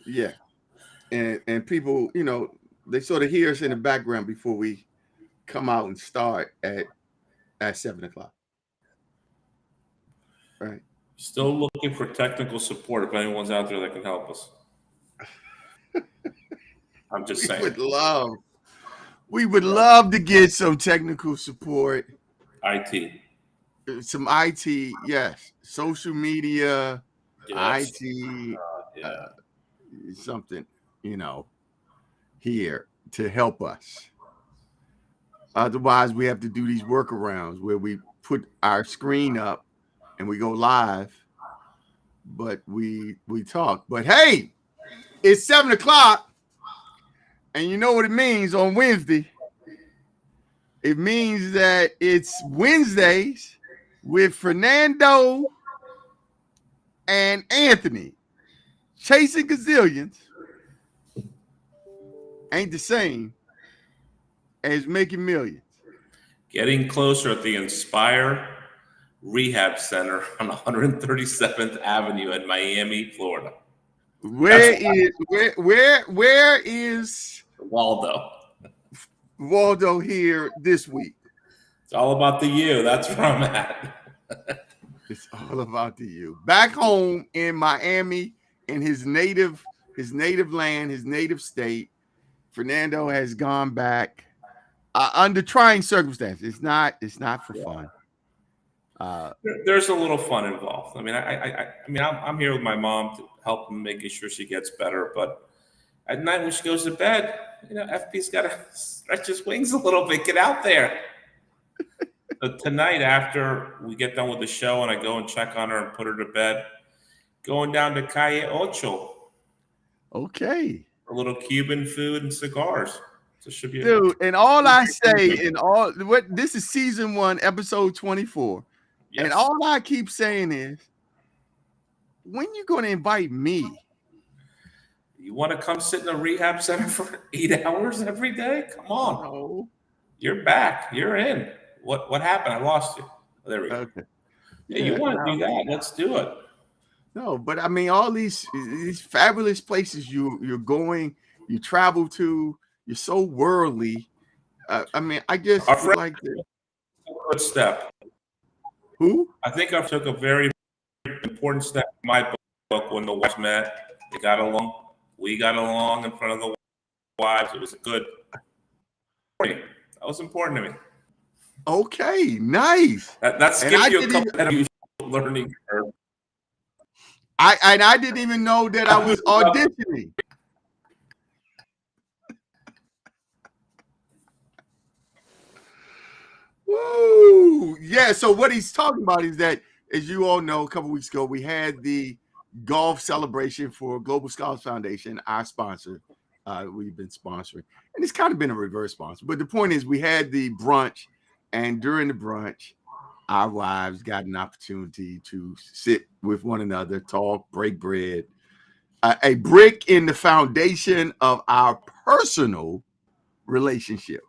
Yeah, and people, they sort of hear us in the background before we come out and start at 7 o'clock. Right. Still looking for technical support if anyone's out there that can help us. I'm just saying. We would love to get some technical support. IT. Some IT, yes. Social media, Yes. IT, Yeah. something, here to help us. Otherwise, we have to do these workarounds where we put our screen up and we go live, but we talk. But hey, it's 7 o'clock, and you know what it means on Wednesday. It means that it's Wednesdays with Fernando and Anthony. Chasing Gazillions ain't the same as making millions. Getting closer at the Inspire Rehab Center on 137th Avenue in Miami, Florida. Where is Waldo here this week? It's all about the U. That's where I'm at. It's all about the U. Back home in Miami, in his native land, his native state, Fernando has gone back under trying circumstances. It's not for fun. There's a little fun involved. I mean, I'm here with my mom to help him, making sure she gets better. But at night when she goes to bed, FP's got to stretch his wings a little bit, get out there. So tonight, after we get done with the show and I go and check on her and put her to bed, going down to Calle Ocho. Okay. A little Cuban food and cigars. So it should be dude. And all I say this is season 1, episode 24. Yes. And all I keep saying is, when you going to invite me? You want to come sit in a rehab center for 8 hours every day? Come on. No. You're back. You're in. What happened? I lost you. Oh, there we go. Okay. Yeah, you want to do that? Let's do it. No, but I mean, all these fabulous places you're going, you travel to, you're so worldly. I mean, I just feel like a good step. Who? I think I took a very important step in my book when the wives met. They got along. We got along in front of the wives. It was good. That was important to me. Okay, nice. That skipped you a couple of learning curve. I didn't even know that I was auditioning. Woo! Yeah, so what he's talking about is that, as you all know, a couple weeks ago, we had the golf celebration for Global Scholars Foundation, our sponsor. We've been sponsoring. And it's kind of been a reverse sponsor. But the point is, we had the brunch, and during the brunch, our wives got an opportunity to sit with one another, talk, break bread, a brick in the foundation of our personal relationship.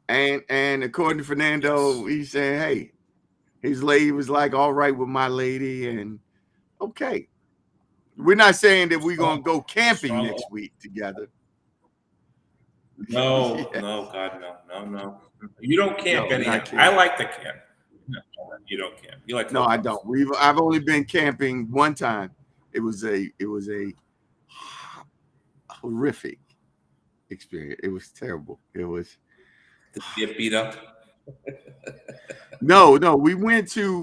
And according to Fernando, he said, hey, his lady was like, all right with my lady. And okay. We're not saying that we're going to go camping next week together. No, yes. No, God, no. You don't camp anyhow. I like to camp. No, you don't camp. You like no, I don't. I've only been camping one time. It was a horrific experience. It was terrible. It was. Did you get beat up? No. We went to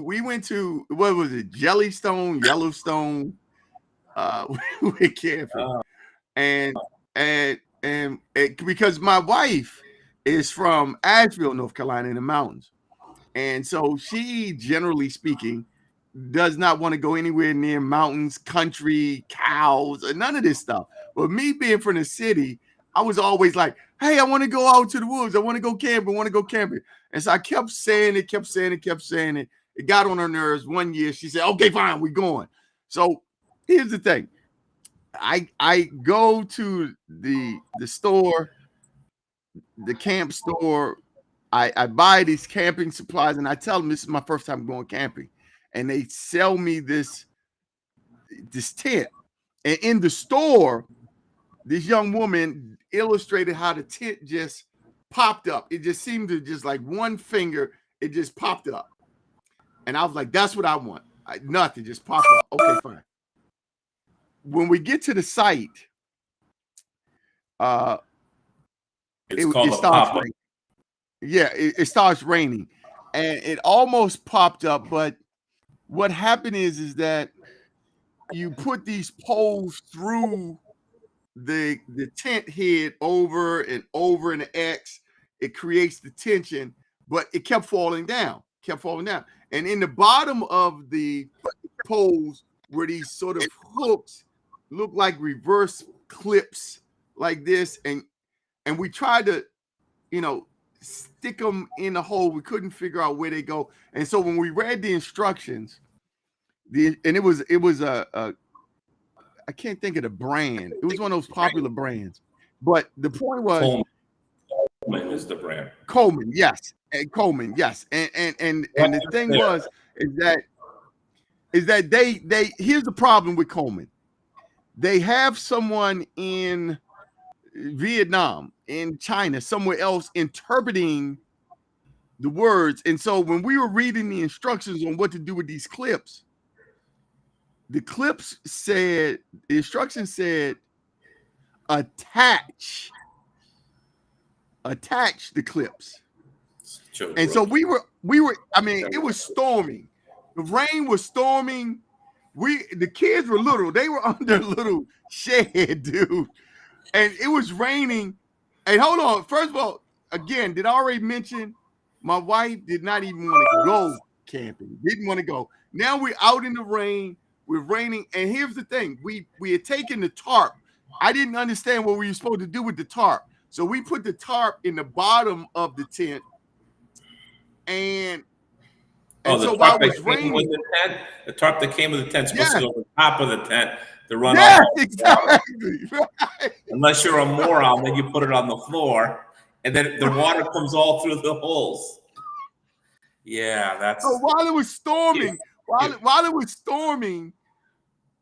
what was it? Jellystone, Yellowstone. We went camping, and because my wife is from Asheville, North Carolina, in the mountains, and so she, generally speaking, does not want to go anywhere near mountains, country, cows, or none of this stuff. But me being from the city, I was always like, hey, I want to go out to the woods. I want to go camping. And so I kept saying it. It got on her nerves. One year she said, okay, fine, we're going. So here's the thing. I go to the store, the camp store. I buy these camping supplies, and I tell them this is my first time going camping. And they sell me this tent. And in the store, this young woman illustrated how the tent just popped up. It just seemed to just like one finger, it just popped up. And I was like, that's what I want. Nothing, just pop up. Okay, fine. When we get to the site, it starts raining. Yeah, it starts raining. And it almost popped up, but what happened is that you put these poles through the tent head over and over in the X. It creates the tension, but it kept falling down. And in the bottom of the poles were these sort of hooks, look like reverse clips like this. And we tried to, stick them in the hole. We couldn't figure out where they go. And so when we read the instructions, it was a I can't think of the brand. It was one of those popular brands. But the point was Coleman is the brand. Coleman, yes. And Coleman, yes. And the thing was is that they here's the problem with Coleman. They have someone in Vietnam, in China, somewhere else interpreting the words. And so when we were reading the instructions on what to do with these clips, the instruction said attach the clips. And so we were, I mean, it was storming. The rain was storming. The kids were little. They were under a little shed, dude. And it was raining. And hold on. First of all, again, did I already mention my wife did not even want to go camping? Didn't want to go. Now we're out in the rain. We're raining. And here's the thing. We had taken the tarp. I didn't understand what we were supposed to do with the tarp. So we put the tarp in the bottom of the tent. And so while it was raining, the tarp that came with the tent supposed to go on top of the tent to run off. Exactly. Right. Unless you're a moron, then you put it on the floor, and then the water comes all through the holes. Yeah, that's. So while it was storming, while it was storming,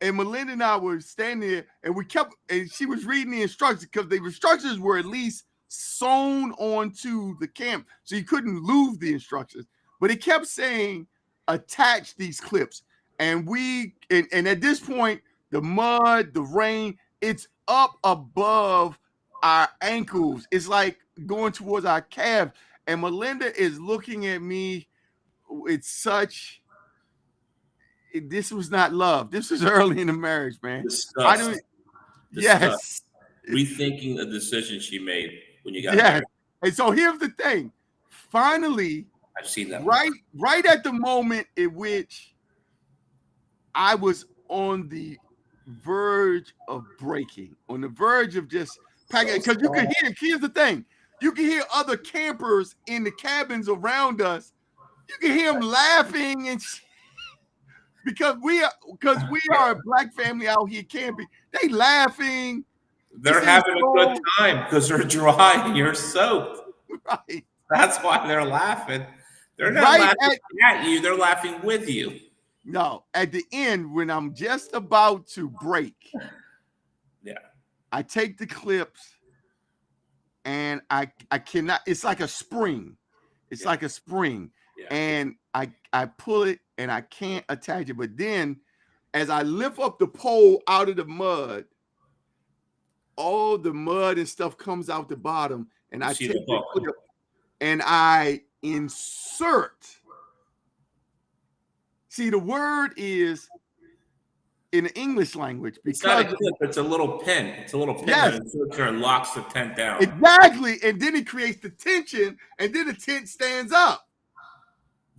and Melinda and I were standing there, and she was reading the instructions because the instructions were at least sewn onto the camp, so you couldn't lose the instructions. But it kept saying, attach these clips. And at this point, the mud, the rain, it's up above our ankles. It's like going towards our calves. And Melinda is looking at me. This was not love. This was early in the marriage, man. Yes. Rethinking the decision she made when you got married. And so here's the thing. Finally, I've seen that. Right at the moment in which I was on the verge of breaking, on the verge of just packing, because you can hear, here's the thing, you can hear other campers in the cabins around us. You can hear them laughing and because we are a black family out here camping. They laughing. They're having a good time because they're dry and you're soaked. Right. That's why they're laughing. They're not laughing at you. They're laughing with you. No, at the end, when I'm just about to break, I take the clips and I cannot, it's like a spring. It's like a spring. Yeah. And I pull it and I can't attach it. But then as I lift up the pole out of the mud, all the mud and stuff comes out the bottom. And I take the clip and I insert. See, the word is in the English language because it's not a clip, it's a little pin. It's a little pin that inserts there and locks the tent down. Exactly. And then it creates the tension, and then the tent stands up.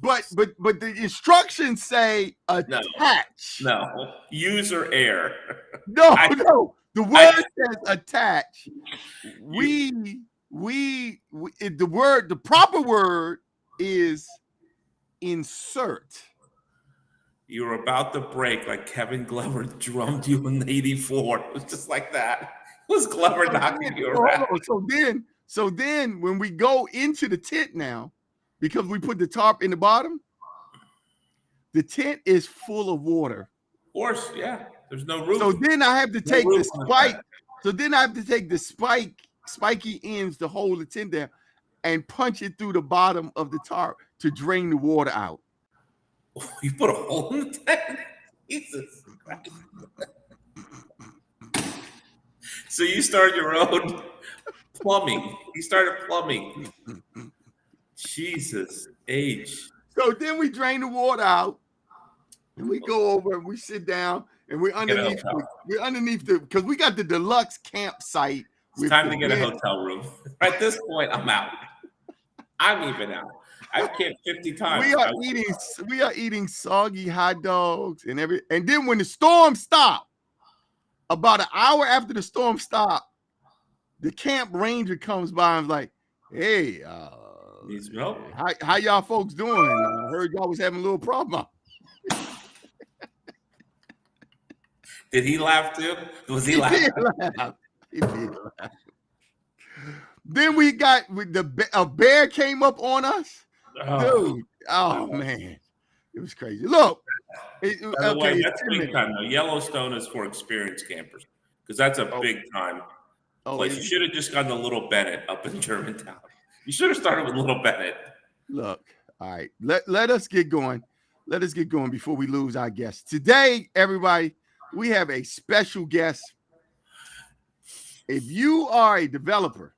But the instructions say attach. No. User error. No. The word says attach. The proper word is insert. You were about to break like Kevin Glover drummed you in '84. It was just like that. It was Glover knocking you around. So then when we go into the tent now, because we put the tarp in the bottom, the tent is full of water. Of course, yeah. There's no roof. So then I have to take roof the on the spike. back. So then I have to take the spiky ends to hold the tin there and punch it through the bottom of the tarp to drain the water out. You put a hole in the tank? Jesus Christ. So you started your own plumbing. You started plumbing. Jesus H. So then we drain the water out and we go over and we sit down and we're underneath because we got the deluxe campsite. It's time to get a hotel room. At this point, I'm out. I'm even out. I've camped 50 times. We are eating soggy hot dogs and then when the storm stopped, about an hour after the storm stopped, the camp ranger comes by and is like, "Hey, needs help. How y'all folks doing? I heard y'all was having a little problem." Did he laugh too? Was he laughing? He did laugh. Then we got a bear came up on us. Dude, man, it was crazy. Look, by the way, that's big time though. Yellowstone is for experienced campers because that's a big time place. You should have just gotten the Little Bennett up in Germantown. You should have started with Little Bennett. Look, all right, let us get going. Let us get going before we lose our guests. Today, everybody, we have a special guest. If you are a developer,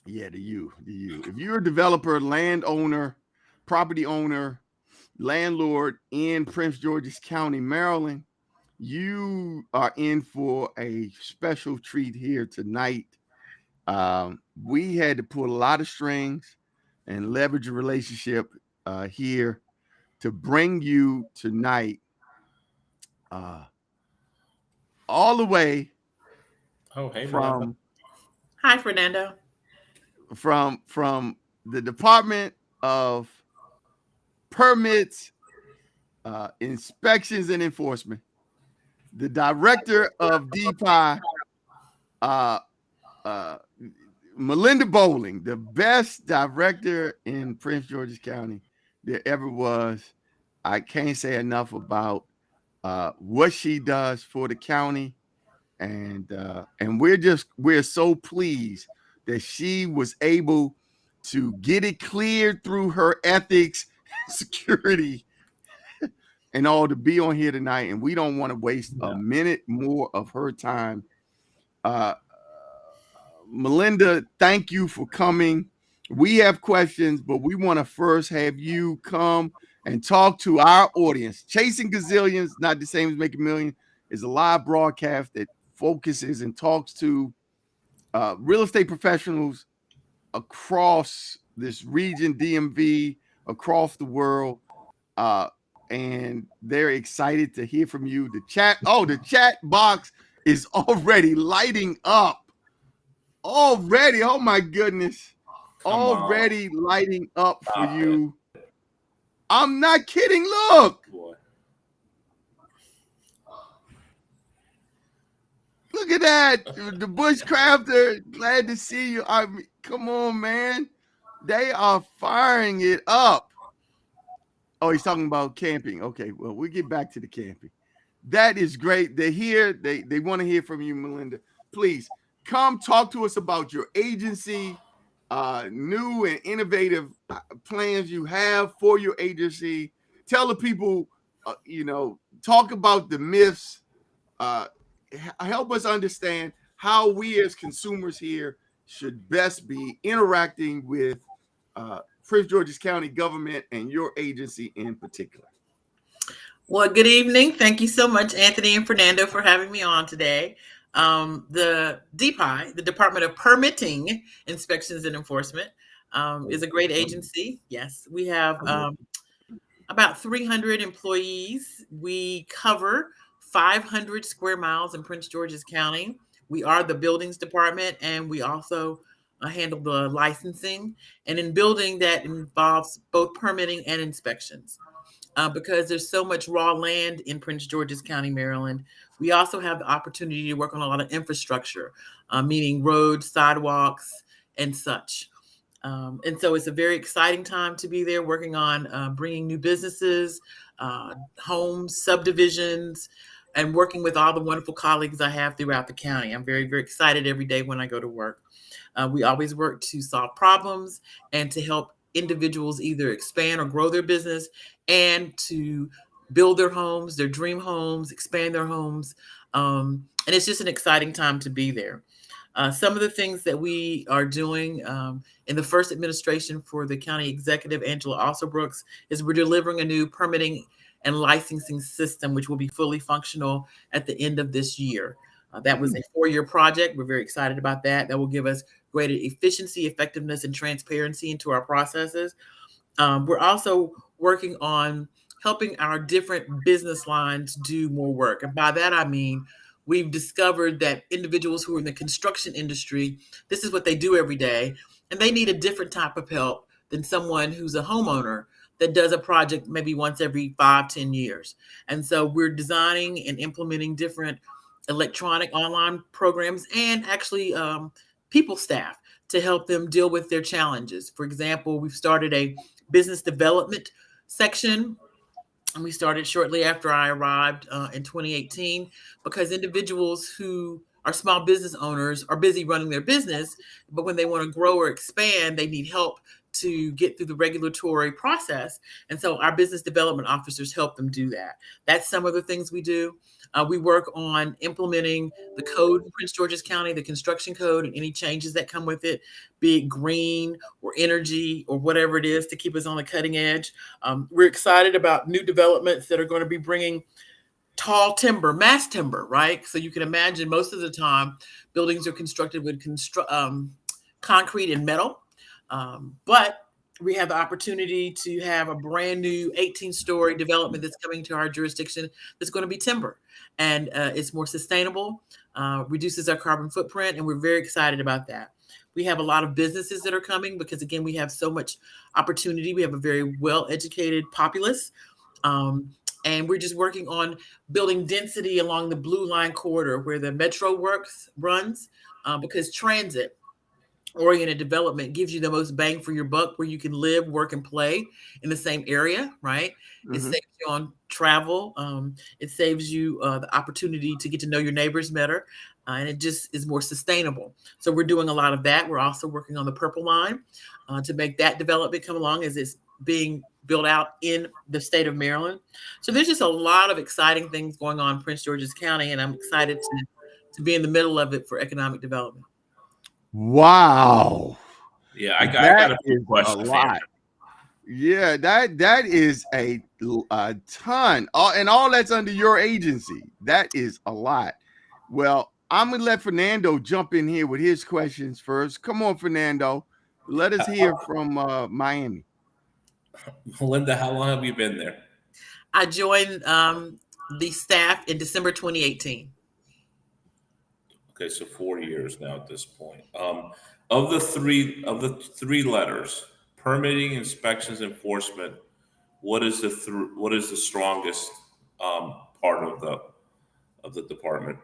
if you're a developer, landowner, property owner, landlord in Prince George's County, Maryland, you are in for a special treat here tonight. We had to pull a lot of strings and leverage a relationship here to bring you tonight all the way from Hi, Fernando. From the Department of Permits, Inspections and Enforcement, the Director of DPIE, Melinda Bolling, the best director in Prince George's County there ever was. I can't say enough about what she does for the county, and we're so pleased that she was able to get it cleared through her ethics, security, and all to be on here tonight. And we don't want to waste a minute more of her time. Melinda, thank you for coming. We have questions, but we want to first have you come and talk to our audience. Chasing Gazillions, not the same as Making Millions, is a live broadcast that focuses and talks to real estate professionals across this region, DMV, across the world. And they're excited to hear from you. The chat box is already lighting up. Already, oh my goodness. Already lighting up for you. I'm not kidding. Look. Look at that. The Bushcrafter, glad to see you. I mean, come on, man. They are firing it up. Oh, he's talking about camping. Okay, well, we'll get back to the camping. That is great. They're here. They want to hear from you, Melinda. Please come talk to us about your agency, new and innovative plans you have for your agency. Tell the people, talk about the myths. Help us understand how we as consumers here should best be interacting with Prince George's County government and your agency in particular. Well, good evening. Thank you so much, Anthony and Fernando, for having me on today. The DPIE, the Department of Permitting, Inspections and Enforcement, is a great agency. Yes, we have about 300 employees. We cover 500 square miles in Prince George's County. We are the buildings department, and we also handle the licensing. And in building, that involves both permitting and inspections. Because there's so much raw land in Prince George's County, Maryland, we also have the opportunity to work on a lot of infrastructure, meaning roads, sidewalks, and such. And so it's a very exciting time to be there working on bringing new businesses, homes, subdivisions, and working with all the wonderful colleagues I have throughout the county. I'm very, very excited every day when I go to work. We always work to solve problems and to help individuals either expand or grow their business and to build their homes, their dream homes, expand their homes. And it's just an exciting time to be there. Some of the things that we are doing in the first administration for the county executive, Angela Alsobrooks, is we're delivering a new permitting and licensing system, which will be fully functional at the end of this year. That was a 4-year project. We're very excited about that. That will give us greater efficiency, effectiveness, and transparency into our processes. We're also working on helping our different business lines do more work. And by that, I mean, we've discovered that individuals who are in the construction industry, this is what they do every day, and they need a different type of help than someone who's a homeowner that does a project maybe once every 5-10 years. And so we're designing and implementing different electronic online programs and actually people staff to help them deal with their challenges. For example, we've started a business development section, and we started shortly after I arrived in 2018, because individuals who are small business owners are busy running their business, but when they want to grow or expand, they need help to get through the regulatory process. And so our business development officers help them do that. That's some of the things we do. We work on implementing the code in Prince George's County, the construction code, and any changes that come with it, be it green or energy or whatever it is, to keep us on the cutting edge. We're excited about new developments that are going to be bringing tall timber, mass timber, right? So you can imagine most of the time buildings are constructed with concrete and metal. But we have the opportunity to have a brand new 18-story development that's coming to our jurisdiction that's going to be timber. And it's more sustainable, reduces our carbon footprint, and we're very excited about that. We have a lot of businesses that are coming because, again, we have so much opportunity. We have a very well-educated populace. And we're just working on building density along the Blue Line corridor where the Metro runs, because transit oriented development gives you the most bang for your buck, where you can live, work, and play in the same area, right? It saves you on travel. It saves you the opportunity to get to know your neighbors better. And it just is more sustainable. So we're doing a lot of that. We're also working on the Purple Line to make that development come along as it's being built out in the state of Maryland. So there's just a lot of exciting things going on in Prince George's County, and I'm excited to be in the middle of it for economic development. Wow. Yeah, I got a few a questions. lot. Yeah, that is a ton. And all that's under your agency. That is a lot. Well, I'm gonna let Fernando jump in here with his questions first. Come on, Fernando. Let us hear from Miami. Melinda, how long have you been there? I joined the staff in December 2018. Okay, so 4 years now at this point. Of the three letters, permitting, inspections, enforcement, what is the strongest part of the department?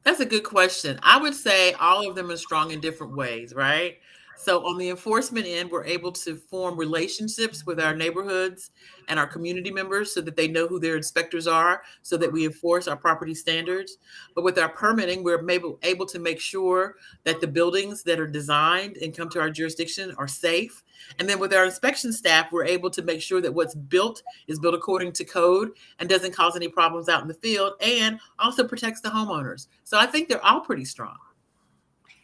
That's a good question. I would say all of them are strong in different ways, right? So on the enforcement end, we're able to form relationships with our neighborhoods and our community members so that they know who their inspectors are, so that we enforce our property standards. But with our permitting, we're able to make sure that the buildings that are designed and come to our jurisdiction are safe. And then with our inspection staff, we're able to make sure that what's built is built according to code and doesn't cause any problems out in the field, and also protects the homeowners. So I think they're all pretty strong.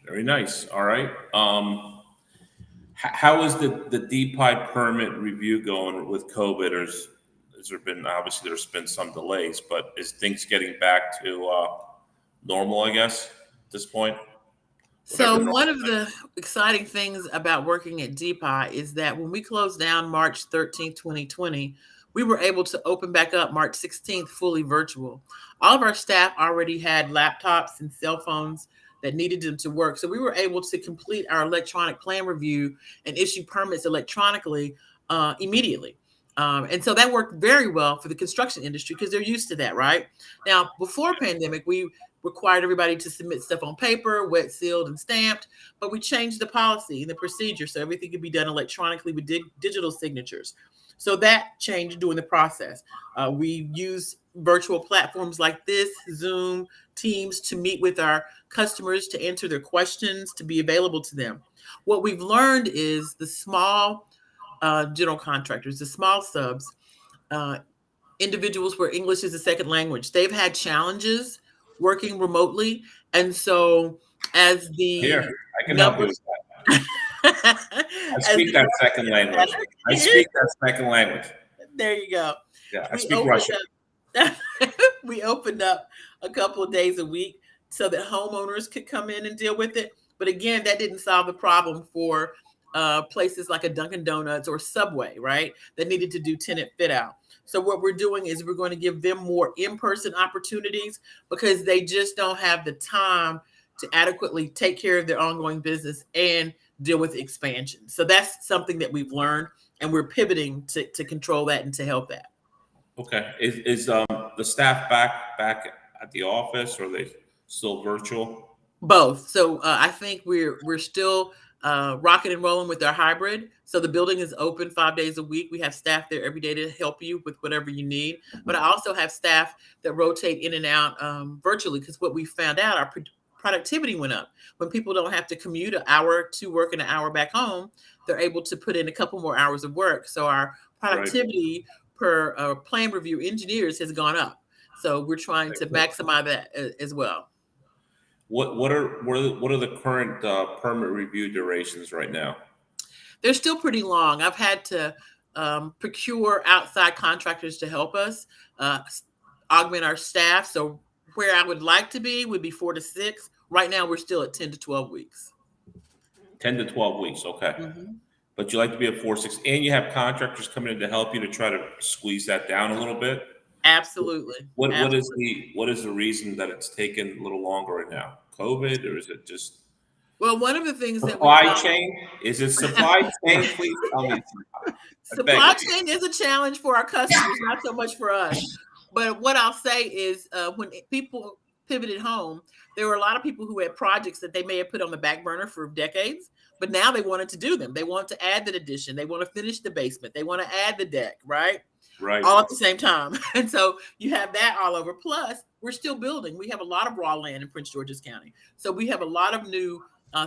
Very nice. All right. How is the DPIE permit review going with COVID? Or has there been, obviously there's been some delays, but is things getting back to normal, I guess, at this point? So one of the exciting things about working at DPIE is that when we closed down March 13th, 2020, we were able to open back up March 16th, fully virtual. All of our staff already had laptops and cell phones that needed them to work. So we were able to complete our electronic plan review and issue permits electronically immediately. And so that worked very well for the construction industry because they're used to that, right? Now, before pandemic, we required everybody to submit stuff on paper, wet sealed and stamped, but we changed the policy and the procedure so everything could be done electronically with digital signatures. So that changed during the process. We use virtual platforms like this, Zoom, Teams, to meet with our customers, to answer their questions, to be available to them. What we've learned is the small general contractors, the small subs, individuals where English is a second language, they've had challenges working remotely. And so as the I can help you with that. I speak that second language. I speak that second language. There you go. Yeah, I speak Russian. We opened up a couple of days a week so that homeowners could come in and deal with it. But again, that didn't solve the problem for places like a Dunkin' Donuts or Subway, right? That needed to do tenant fit out. So what we're doing is we're going to give them more in-person opportunities because they just don't have the time to adequately take care of their ongoing business and deal with expansion. So that's something that we've learned, and we're pivoting to control that and to help that. Okay. Is the staff back at the office, or are they still virtual? Both. So I think we're still rocking and rolling with our hybrid. So the building is open 5 days a week. We have staff there every day to help you with whatever you need. But I also have staff that rotate in and out virtually, because what we found out, our productivity went up. When people don't have to commute an hour to work and an hour back home, they're able to put in a couple more hours of work. So our productivity per plan review engineers has gone up. So we're trying to maximize that as well. What are the current permit review durations right now? They're still pretty long. I've had to procure outside contractors to help us augment our staff. So where I would like to be would be 4 to 6. Right now, we're still at 10 to 12 weeks. 10 to 12 weeks, okay. Mm-hmm. But you like to be at 4 to 6, and you have contractors coming in to help you to try to squeeze that down a little bit. Absolutely. What is the reason that it's taken a little longer right now? COVID, or is it just? Well, one of the things supply chain, is it supply chain? Please tell me. Supply chain is a challenge for our customers, not so much for us. But what I'll say is, when people pivoted home, there were a lot of people who had projects that they may have put on the back burner for decades, but now they wanted to do them. They want to add the addition. They want to finish the basement. They want to add the deck, right? Right. All at the same time. And so you have that all over. Plus, we're still building. We have a lot of raw land in Prince George's County. So we have a lot of new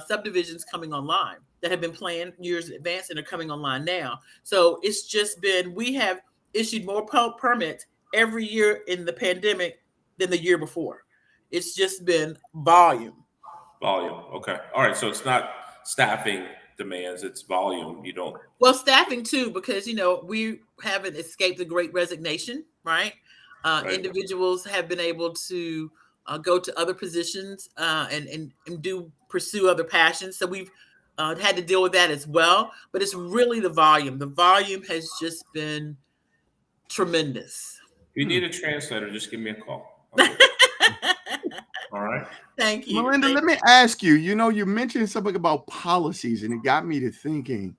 subdivisions coming online that have been planned years in advance and are coming online now. So it's just been, we have issued more permits every year in the pandemic than the year before. It's just been volume. Volume. Okay. All right. So it's not staffing demands, it's volume. You don't. Well, staffing too, because, we haven't escaped the Great Resignation, right? Individuals have been able to go to other positions and pursue other passions. So we've had to deal with that as well. But it's really the volume. The volume has just been tremendous. If you need a translator, just give me a call. All right. Thank you. Melinda, let me ask you, you mentioned something about policies, and it got me to thinking,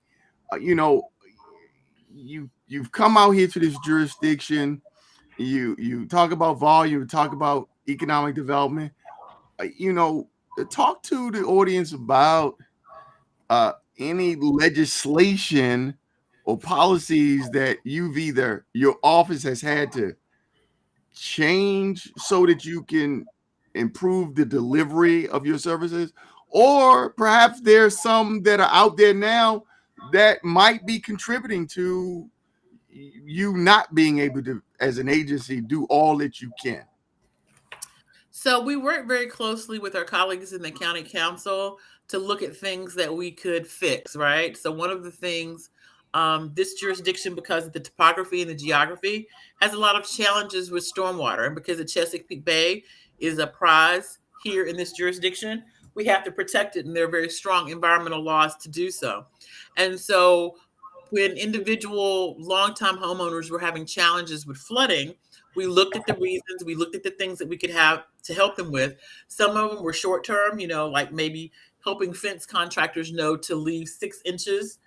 you've come out here to this jurisdiction, you talk about volume, you talk about economic development, talk to the audience about any legislation or policies that your office has had to change so that you can improve the delivery of your services, or perhaps there's some that are out there now that might be contributing to you not being able to, as an agency, do all that you can. So we work very closely with our colleagues in the county council to look at things that we could fix, right? So one of the things, this jurisdiction, because of the topography and the geography, has a lot of challenges with stormwater. And because the Chesapeake Bay is a prize here in this jurisdiction, we have to protect it. And there are very strong environmental laws to do so. And so when individual longtime homeowners were having challenges with flooding, we looked at the reasons, we looked at the things that we could have to help them with. Some of them were short term, like maybe helping fence contractors know to leave 6 inches,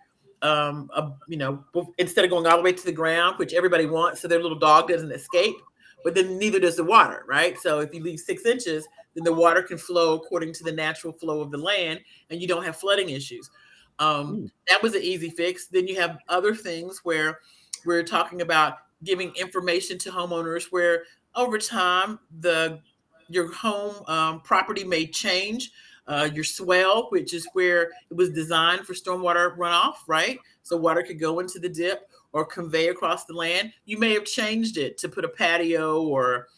instead of going all the way to the ground, which everybody wants, so their little dog doesn't escape. But then neither does the water, right? So if you leave 6 inches, then the water can flow according to the natural flow of the land, and you don't have flooding issues. That was an easy fix. Then you have other things where We're talking about giving information to homeowners where over time your home property may change. Your swell, which is where it was designed for stormwater runoff, right? So water could go into the dip or convey across the land. You may have changed it to put a patio or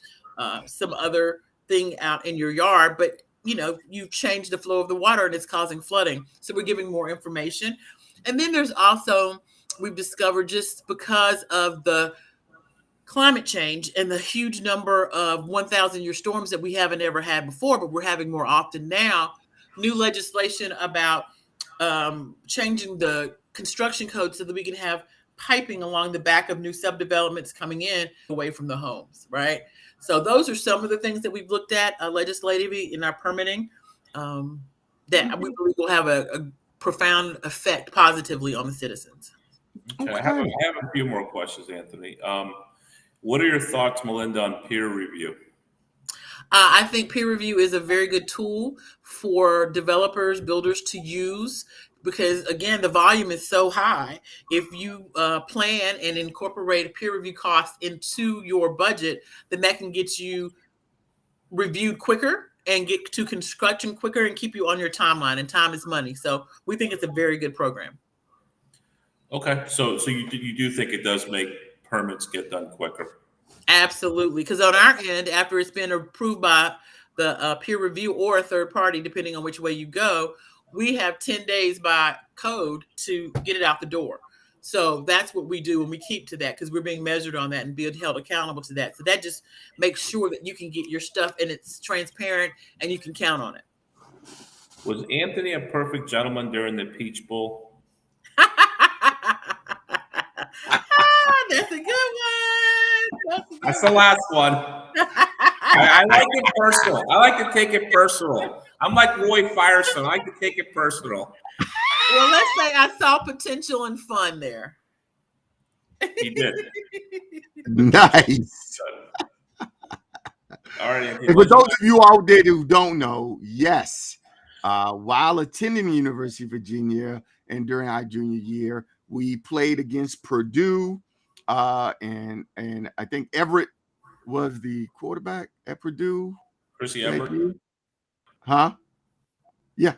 some other thing out in your yard, but you've changed the flow of the water and it's causing flooding. So we're giving more information. And then there's also, we've discovered, just because of the climate change and the huge number of 1,000-year storms that we haven't ever had before, but we're having more often now, new legislation about changing the construction code so that we can have piping along the back of new subdevelopments coming in away from the homes, right? So those are some of the things that we've looked at legislatively in our permitting that we believe will have a profound effect positively on the citizens. Okay. I have a few more questions, Anthony. What are your thoughts, Melinda, on peer review? I think peer review is a very good tool for developers, builders to use, because again, the volume is so high. If you plan and incorporate peer review costs into your budget, then that can get you reviewed quicker and get to construction quicker and keep you on your timeline. And time is money. So we think it's a very good program. Okay. So you do think it does make permits get done quicker? Absolutely. Because on our end, after it's been approved by the peer review or a third party, depending on which way you go, we have 10 days by code to get it out the door. So that's what we do, and we keep to that because we're being measured on that and being held accountable to that. So that just makes sure that you can get your stuff and it's transparent and you can count on it. Was Anthony a perfect gentleman during the Peach Bowl? That's a good one. That's the last one. I like it personal. I like to take it personal. I'm like Roy Firestone. I like to take it personal. Well, let's say I saw potential and fun there. He did. Nice. All right. And for those of you out there who don't know, yes, while attending the University of Virginia and during our junior year, we played against Purdue, and I think Everett was the quarterback at Purdue. Chrissy Everett. Huh? Yeah.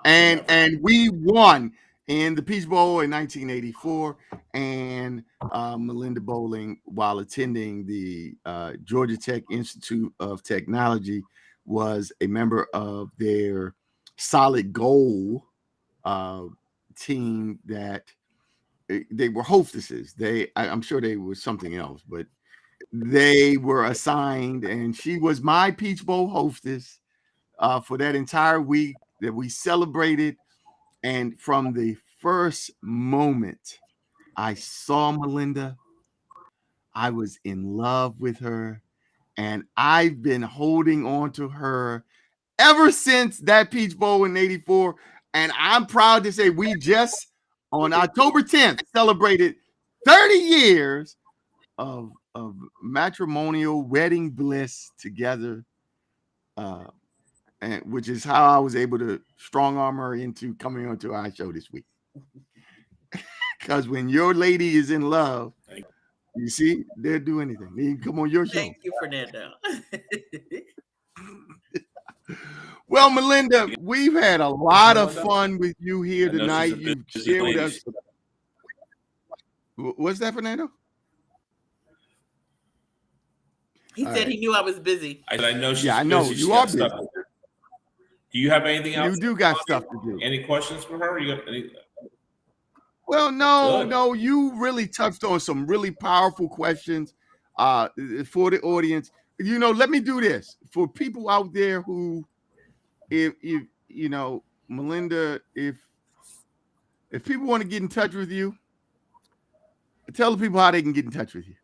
And we won in the Peach Bowl in 1984, and Melinda Bolling, while attending the Georgia Tech Institute of Technology, was a member of their Solid Gold team that they were hostesses. I'm sure they were something else, but they were assigned, and she was my Peach Bowl hostess for that entire week that we celebrated. And from the first moment I saw Melinda, I was in love with her, and I've been holding on to her ever since that Peach Bowl in 84. And I'm proud to say we just on October 10th celebrated 30 years of matrimonial wedding bliss together, and which is how I was able to strong arm her into coming onto our show this week. Because when your lady is in love, you see, they'll do anything. They can come on your show. Thank you, Fernando. Well, Melinda, we've had a lot of fun with you here tonight. You've shared with us. What's that, Fernando? He said he knew I was busy. I know she's I know. busy. You are busy. Do you have anything else? You do got stuff to do. Any questions for her? You got any? Well, no. You really touched on some really powerful questions for the audience. Let me do this for people out there who, if Melinda, if people want to get in touch with you, tell the people how they can get in touch with you.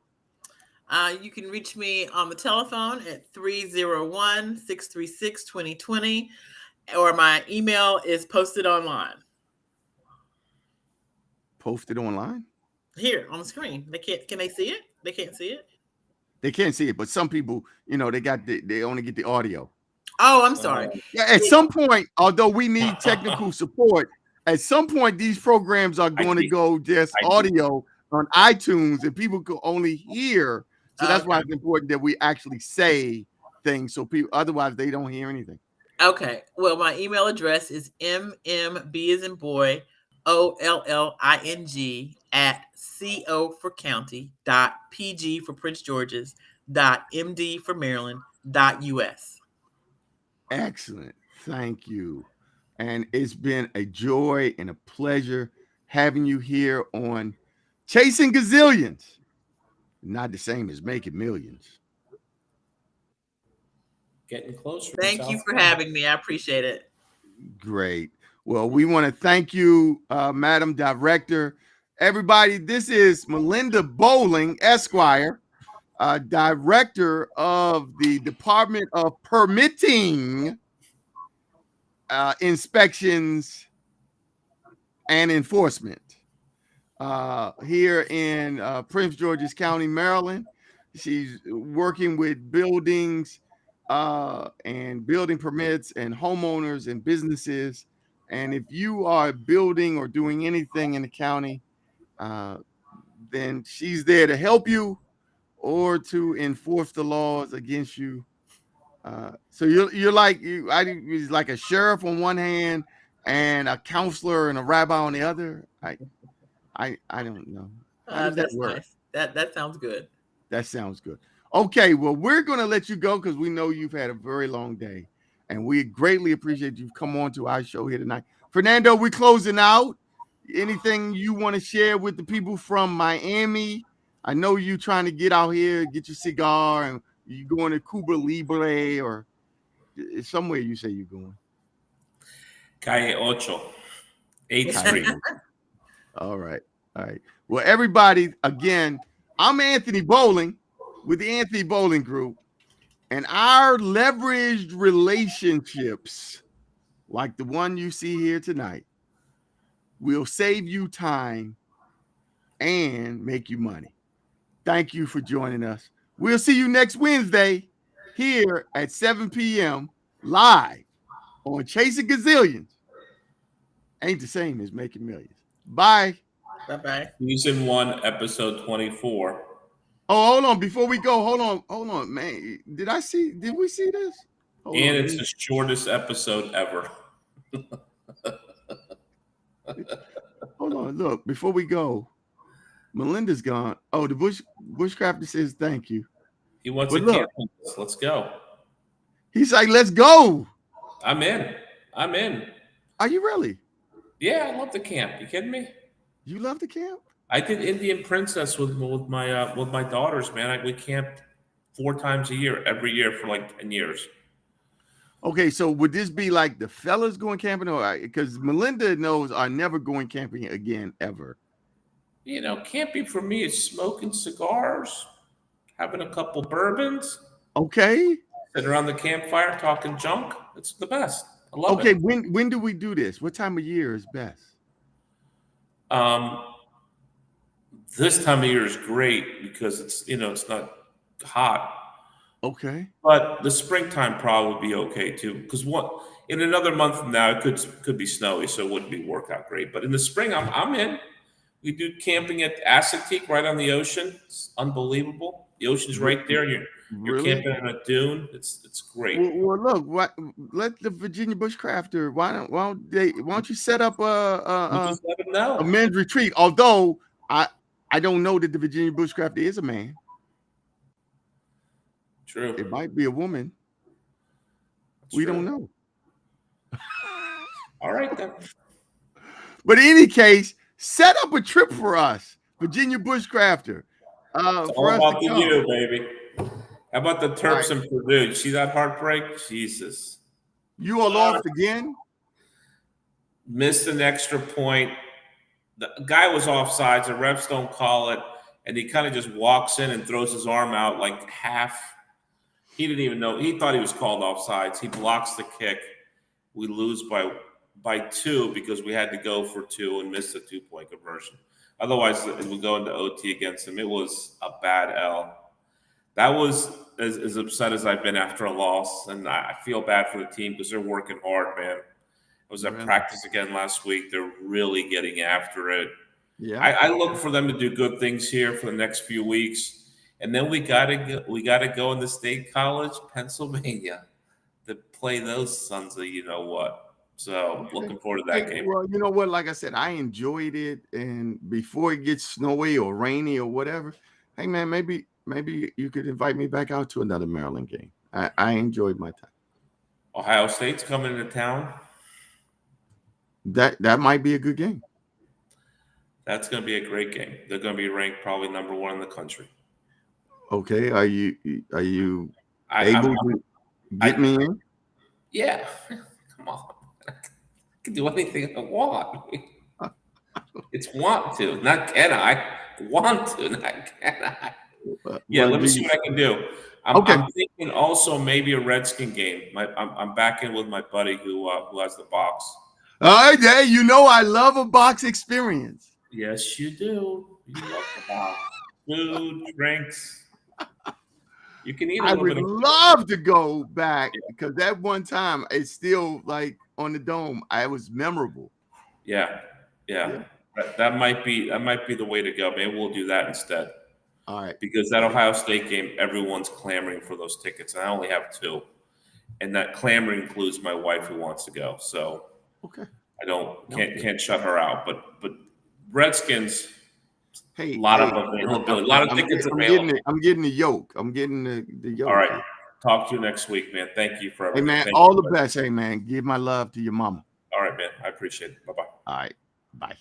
You can reach me on the telephone at 301-636-2020, or my email is posted online. Posted online? Here on the screen. Can they see it? They can't see it? They can't see it, but some people, they only get the audio. Oh, I'm sorry. At some point, although we need technical support, at some point these programs are going to go just audio on iTunes, and people could only hear. So that's why Okay. it's important that we actually say things, so people otherwise they don't hear anything. Okay. Well, my email address is mmb as in boy, OLLING at CO for county dot PG for Prince George's dot MD for Maryland dot US. Excellent. Thank you. And it's been a joy and a pleasure having you here on Chasing Gazillions. Not the same as making millions. Getting closer. Thank you for having me. I appreciate it. Great. Well, we want to thank you, Madam Director. Everybody, this is Melinda Bolling, Esquire, Director of the Department of Permitting, Inspections, and Enforcement here in Prince George's County, Maryland. She's working with buildings and building permits and homeowners and businesses. And if you are building or doing anything in the county, then she's there to help you or to enforce the laws against you. So you're like he's like a sheriff on one hand and a counselor and a rabbi on the other. I don't know. How does that That's work? nice. That sounds good. That sounds good. Okay, well, we're going to let you go because we know you've had a very long day, and we greatly appreciate you've come on to our show here tonight. Fernando, we're closing out. Anything you want to share with the people from Miami? I know you trying to get out here, get your cigar, and you going to Cuba Libre or somewhere you say you're going. Calle Ocho, 8th Street. All right. All right. Well, everybody, again, I'm Anthony Bolling with the Anthony Bolling Group, and our leveraged relationships, like the one you see here tonight, will save you time and make you money. Thank you for joining us. We'll see you next Wednesday here at 7 p.m. live on Chasing Gazillions. Ain't the same as making millions. Bye. Bye-bye. Season 1, episode 24. Oh, hold on. Before we go, hold on, man. Did we see this? And it's the shortest episode ever. Hold on, look. Before we go, Melinda's gone. Oh, the Bushcrafter says thank you. He wants to camp with us. Let's go. He's like, let's go. I'm in. Are you really? Yeah, I love the camp. You kidding me? You love the camp? I did Indian Princess with my daughters, man. We camped 4 times a year, every year for like 10 years. Okay, so would this be like the fellas going camping, or because Melinda knows I'm never going camping again ever? You know, camping for me is smoking cigars, having a couple bourbons. Okay. Sitting around the campfire talking junk. It's the best. I love it. Okay, when do we do this? What time of year is best? This time of year is great because it's not hot. Okay. But the springtime probably would be okay too, because in another month from now it could be snowy, so it wouldn't work out great. But in the spring, I'm in. We do camping at Assateague, right on the ocean. It's unbelievable. The ocean's right there. You're Really? camping on a dune. It's great. Well, look, let the Virginia Bushcrafter. Why don't you set up Just let them know. a men's retreat? Although I don't know that the Virginia Bushcrafter is a man. True. It might be a woman. We don't know. All right then. But in any case, set up a trip for us, Virginia Bushcrafter. It's all about the you, baby. How about the Terps and Purdue? You see that heartbreak? Jesus. You are lost again? Missed an extra point. The guy was offsides. The refs don't call it. And he kind of just walks in and throws his arm out like half. He didn't even know. He thought he was called offsides. He blocks the kick. We lose by 2 because we had to go for 2 and missed a 2-point conversion. Otherwise, it would go into OT against him. It was a bad L. That was as upset as I've been after a loss, and I feel bad for the team because they're working hard, man. I was at practice again last week. They're really getting after it. Yeah. I look for them to do good things here for the next few weeks, and then we gotta go in the State College, Pennsylvania, to play those sons of you know what. So Okay. looking forward to Hey, that game. well, you know what? Like I said, I enjoyed it, and before it gets snowy or rainy or whatever, hey man, maybe you could invite me back out to another Maryland game. I enjoyed my time. Ohio State's coming into town. That might be a good game. That's going to be a great game. They're going to be ranked probably number 1 in the country. Okay, are you I, able I'm- to get me in? Yeah, come on. I can do anything I want. It's want to, not can I. Want to, not can I. Yeah, let me see what I can do. I'm thinking also maybe a Redskin game. I'm back in with my buddy who has the box. All right, hey, you know I love a box experience. Yes, you do. You love the box. Food, drinks. You can eat a I little would bit of love to go back because that one time it's still like on the dome. I was memorable. Yeah. That might be the way to go. Maybe we'll do that instead. All right. Because that Ohio State game, everyone's clamoring for those tickets, and I only have 2. And that clamor includes my wife who wants to go. So okay, I can't shut her out. But Redskins, hey, a lot of availability, a lot of tickets available. I'm getting the yoke. I'm getting the yoke. All right. Here. Talk to you next week, man. Thank you for everything. Hey man, all the best. Hey man, give my love to your mama. All right, man. I appreciate it. Bye-bye. All right. Bye.